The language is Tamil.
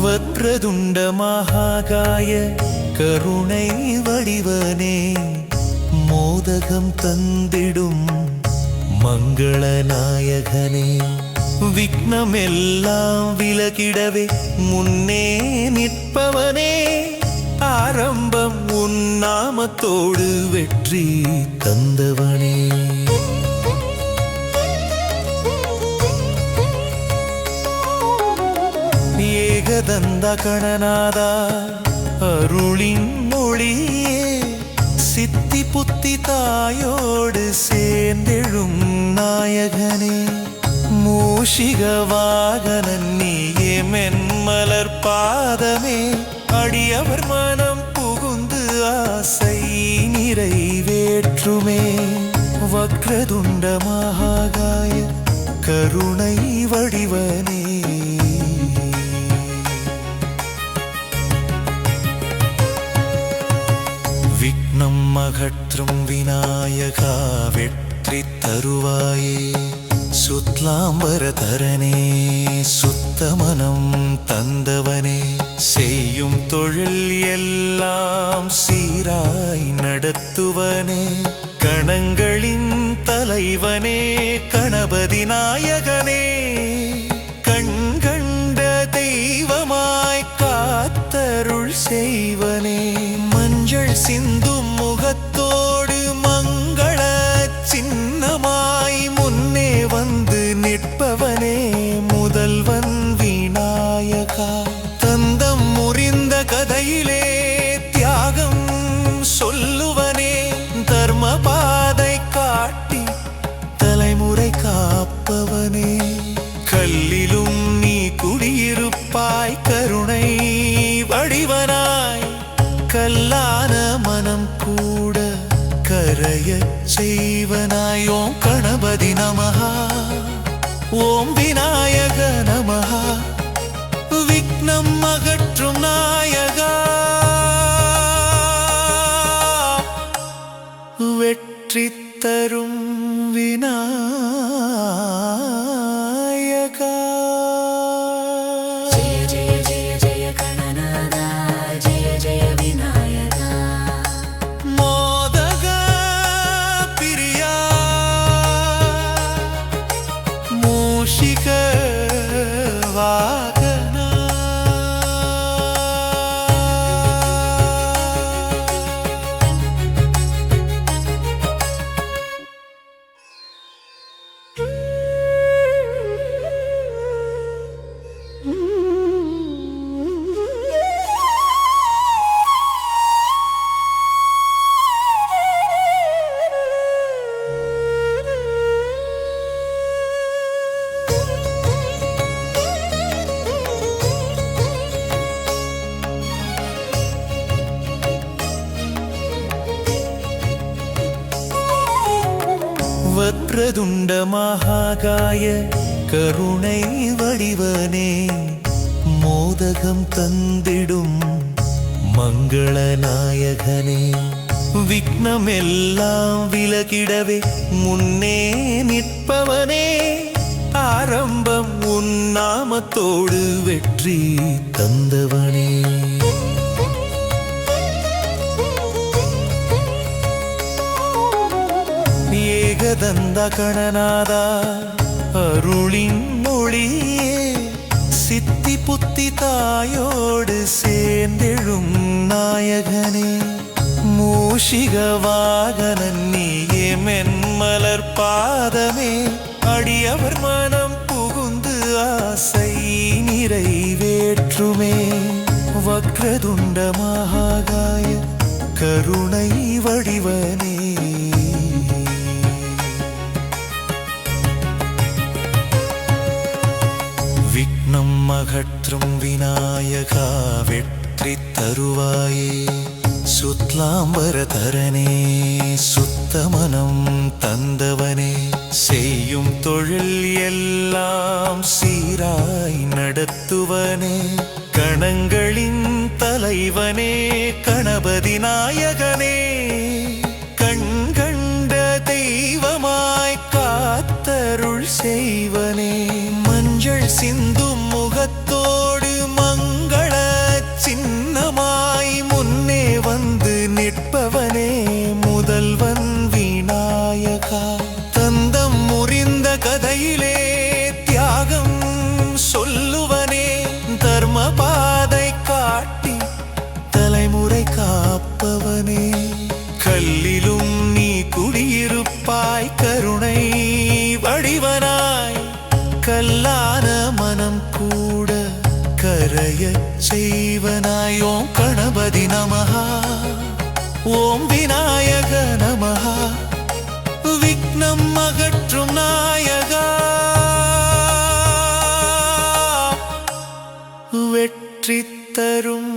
வக்ரதுண்ட மகாகாய கருணை வடிவனே மோதகம் தந்திடும் மங்கள நாயகனே விக்னமெல்லாம் விலகிடவே முன்னே நிற்பவனே ஆரம்பம் உன் நாமத்தோடு வெற்றி தந்தவனே ஏகதந்த கணநாதா அருளின் மொழியே சித்தி புத்தி தாயோடு சேர்ந்தெழும் நாயகனே மூஷிக வாகனன் நீயே மென்மலர் பாதமே அடியவர் மனம் புகுந்து ஆசை நிறைவேற்றுமே வக்ரதுண்ட மகாகாய கருணை வடிவனே விக்னம் அகற்றும் விநாயகா வெற்றி தருவாயே சுத்லாம்பரதரனே சுத்தமனம் தந்தவனே செய்யும் தொழில் எல்லாம் சீராய் நடத்துவனே கணங்களின் தலைவனே கணபதி நாயகனே கண்கண்ட தெய்வமாய் காத்தருள் செய்வனே மஞ்சள் சிந்தும் முகத்தோடு மங்கள சின்னமாய் முன்னே வந்து நிற்பவனே முதல்வன் விநாயகா தந்தம் முறிந்த கதையிலே தியாகம் சொல்லுவனே தர்ம பாதை காட்டி தலைமுறை காப்பவனே கல்லிலும் நீ குடியிருப்பாய் கருணை வடிவனாய் கல்லான மனம் கூட கரைய செய்வனாய் ஓம் கணபதி நமஹா ஓம் விநாயக நமஹா விக்னம் அகற்றும் நாயகா வெற்றி தரும் விநாயகா வக்ரதுண்ட மகாகாய கருணை வடிவனே மோதகம் தந்திடும் மங்கள நாயகனே விக்னமெல்லாம் விலகிடவே முன்னே நிற்பவனே ஆரம்பம் உன் நாமத்தோடு வெற்றி தந்தவனே ஏகதந்த கணநாதா அருளின் மொழியே சித்தி புத்தி தாயோடு சேர்ந்தெழும் நாயகனே மூஷிக வாகனன் நீயே மென்மலர் பாதமே அடியவர் மனம் புகுந்து ஆசை நிறைவேற்றுமே வக்ரதுண்ட மகாகாய கருணை வடிவனே விக்னம் அகற்றும் விநாயகா வெற்றி தருவாயே சுத்லாம்பரதரனே சுத்தமனம் தந்தவனே செய்யும் தொழில் எல்லாம் சீராய் நடத்துவனே கணங்களின் தலைவனே கணபதி நாயகனே கண்கண்ட தெய்வமாய் காத்தருள் செய்வனே மஞ்சள் சிந்தும் முகத்தோடு மங்கள சின்னமாய் முன்னே வந்து நிற்பவனே முதல்வன் விநாயகா. தந்தம் முறிந்த கதையிலே தியாகம் சொல்லுவனே தர்ம பாதை காட்டி தலைமுறை காப்பவனே. கல்லிலும் நீ குடியிருப்பாய் கருணை வடிவனாய் கல்லான மனம் கூட கரையச் செய்வனாய். ஓம் கணபதி நமஹா ஓம் விநாயக நமஹா விக்னம் அகற்றும் நாயகா வெற்றி தரும்